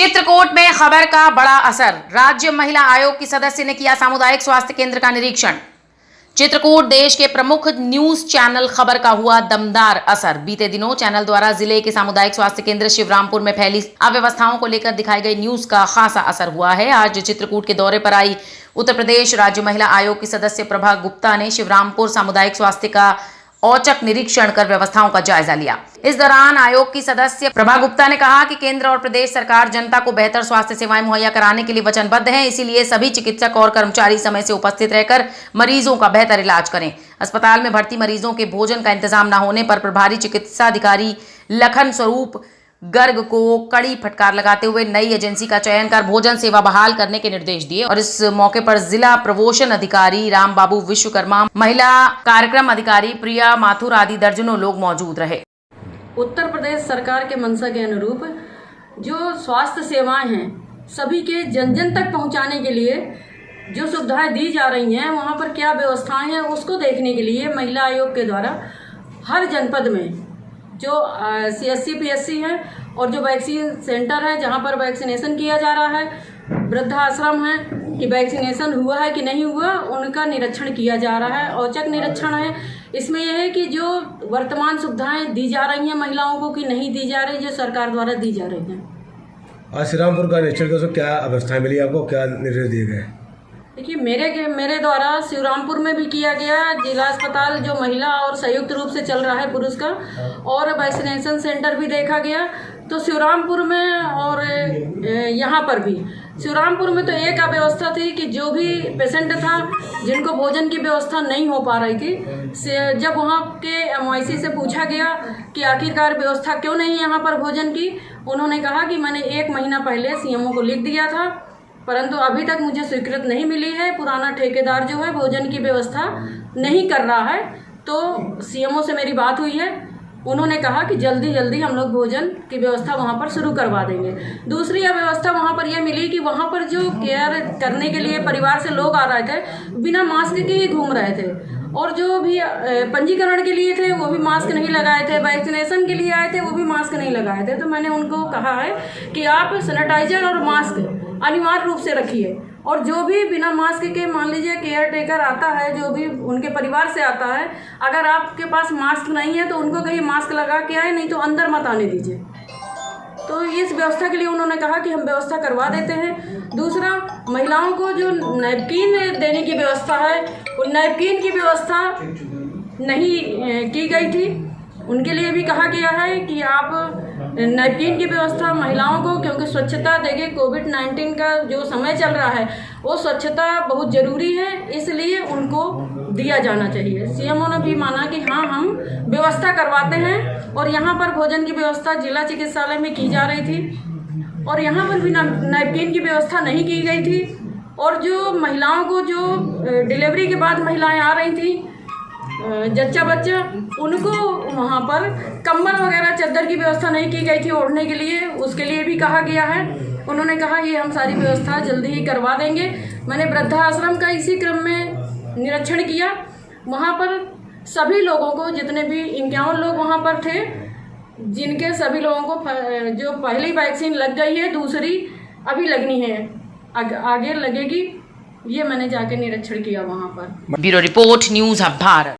चित्रकूट में खबर का बड़ा असर। राज्य महिला आयोग की सदस्य ने किया सामुदायिक स्वास्थ्य केंद्र का निरीक्षण। चित्रकूट देश के प्रमुख न्यूज चैनल खबर का हुआ दमदार असर। बीते दिनों चैनल द्वारा जिले के सामुदायिक स्वास्थ्य केंद्र शिवरामपुर में फैली अव्यवस्थाओं को लेकर दिखाई गई न्यूज का खासा असर हुआ है। आज चित्रकूट के दौरे पर आई उत्तर प्रदेश राज्य महिला आयोग की सदस्य प्रभा गुप्ता ने शिवरामपुर सामुदायिक स्वास्थ्य का औचक निरीक्षण कर व्यवस्थाओं का जायजा लिया। इस दौरान आयोग की सदस्य प्रभा गुप्ता ने कहा कि केंद्र और प्रदेश सरकार जनता को बेहतर स्वास्थ्य सेवाएं मुहैया कराने के लिए वचनबद्ध है। इसीलिए सभी चिकित्सक और कर्मचारी समय से उपस्थित रहकर मरीजों का बेहतर इलाज करें। अस्पताल में भर्ती मरीजों के भोजन का इंतजाम न होने पर प्रभारी चिकित्सा अधिकारी लखन स्वरूप गर्ग को कड़ी फटकार लगाते हुए नई एजेंसी का चयन कर भोजन सेवा बहाल करने के निर्देश दिए। और इस मौके पर जिला प्रवोशन अधिकारी राम बाबू विश्वकर्मा, महिला कार्यक्रम अधिकारी प्रिया माथुर आदि दर्जनों लोग मौजूद रहे। उत्तर प्रदेश सरकार के मंशा के अनुरूप जो स्वास्थ्य सेवाएं हैं सभी के जन जन तक पहुंचाने के लिए जो सुविधाएं दी जा रही हैं वहां पर क्या व्यवस्थाएं हैं उसको देखने के लिए महिला आयोग के द्वारा हर जनपद में जो CSC PSC है और जो वैक्सीन सेंटर है जहां पर वैक्सीनेशन किया जा रहा है, वृद्धाश्रम है कि वैक्सीनेशन हुआ है कि नहीं हुआ, उनका निरीक्षण किया जा रहा है। औचक निरीक्षण है। इसमें यह है कि जो वर्तमान सुविधाएं दी जा रही हैं महिलाओं को कि नहीं दी जा रही, जो सरकार द्वारा दी जा रही हैं। आज श्रीरामपुर का निरीक्षण कर क्या अवस्थाएं मिली आपको, क्या निर्देश दिए गए? देखिए मेरे द्वारा शिवरामपुर में भी किया गया, जिला अस्पताल जो महिला और संयुक्त रूप से चल रहा है पुरुष का, और वैक्सीनेशन सेंटर भी देखा गया। तो शिवरामपुर में और यहाँ पर भी शिवरामपुर में तो एक अव्यवस्था थी कि जो भी पेशेंट था जिनको भोजन की व्यवस्था नहीं हो पा रही थी, जब वहाँ के MIC से पूछा गया कि आखिरकार व्यवस्था क्यों नहीं यहाँ पर भोजन की, उन्होंने कहा कि मैंने 1 महीना पहले CMO को लिख दिया था परंतु अभी तक मुझे स्वीकृत नहीं मिली है। पुराना ठेकेदार जो है भोजन की व्यवस्था नहीं कर रहा है। तो CMO से मेरी बात हुई है, उन्होंने कहा कि जल्दी हम लोग भोजन की व्यवस्था वहाँ पर शुरू करवा देंगे। दूसरी व्यवस्था वहाँ पर यह मिली कि वहाँ पर जो केयर करने के लिए परिवार से लोग आ रहे थे बिना मास्क के ही घूम रहे थे, और जो भी पंजीकरण के लिए थे वो भी मास्क नहीं लगाए थे, वैक्सीनेशन के लिए आए थे वो भी मास्क नहीं लगाए थे। तो मैंने उनको कहा है कि आप सैनिटाइजर और मास्क अनिवार्य रूप से रखिए, और जो भी बिना मास्क के मान लीजिए केयर टेकर आता है, जो भी उनके परिवार से आता है, अगर आपके पास मास्क नहीं है तो उनको कहीं मास्क लगा के आए, नहीं तो अंदर मत आने दीजिए। तो इस व्यवस्था के लिए उन्होंने कहा कि हम व्यवस्था करवा देते हैं। दूसरा, महिलाओं को जो नैपकिन देने की व्यवस्था है, वो नैपकिन की व्यवस्था नहीं की गई थी। उनके लिए भी कहा गया है कि आप नैपकिन की व्यवस्था महिलाओं को, क्योंकि स्वच्छता, देखिए कोविड-19 का जो समय चल रहा है वो स्वच्छता बहुत ज़रूरी है, इसलिए उनको दिया जाना चाहिए। CMO ने भी माना कि हाँ हम व्यवस्था करवाते हैं, और यहाँ पर भोजन की व्यवस्था जिला चिकित्सालय में की जा रही थी और यहाँ पर भी नैपकिन की व्यवस्था नहीं की गई थी। और जो महिलाओं को जो डिलीवरी के बाद महिलाएं आ रही थी जच्चा बच्चा, उनको वहाँ पर कंबल वगैरह चादर की व्यवस्था नहीं की गई थी ओढ़ने के लिए, उसके लिए भी कहा गया है। उन्होंने कहा ये हम सारी व्यवस्था जल्दी ही करवा देंगे। मैंने वृद्धाश्रम का इसी क्रम में निरीक्षण किया। वहाँ पर सभी लोगों को, जितने भी 51 लोग वहाँ पर थे, जिनके सभी लोगों को जो पहली वैक्सीन लग गई है, दूसरी अभी लगनी है, आगे लगेगी, ये मैंने जाके निरीक्षण किया वहाँ पर। ब्यूरो रिपोर्ट, न्यूज़ अब भारत।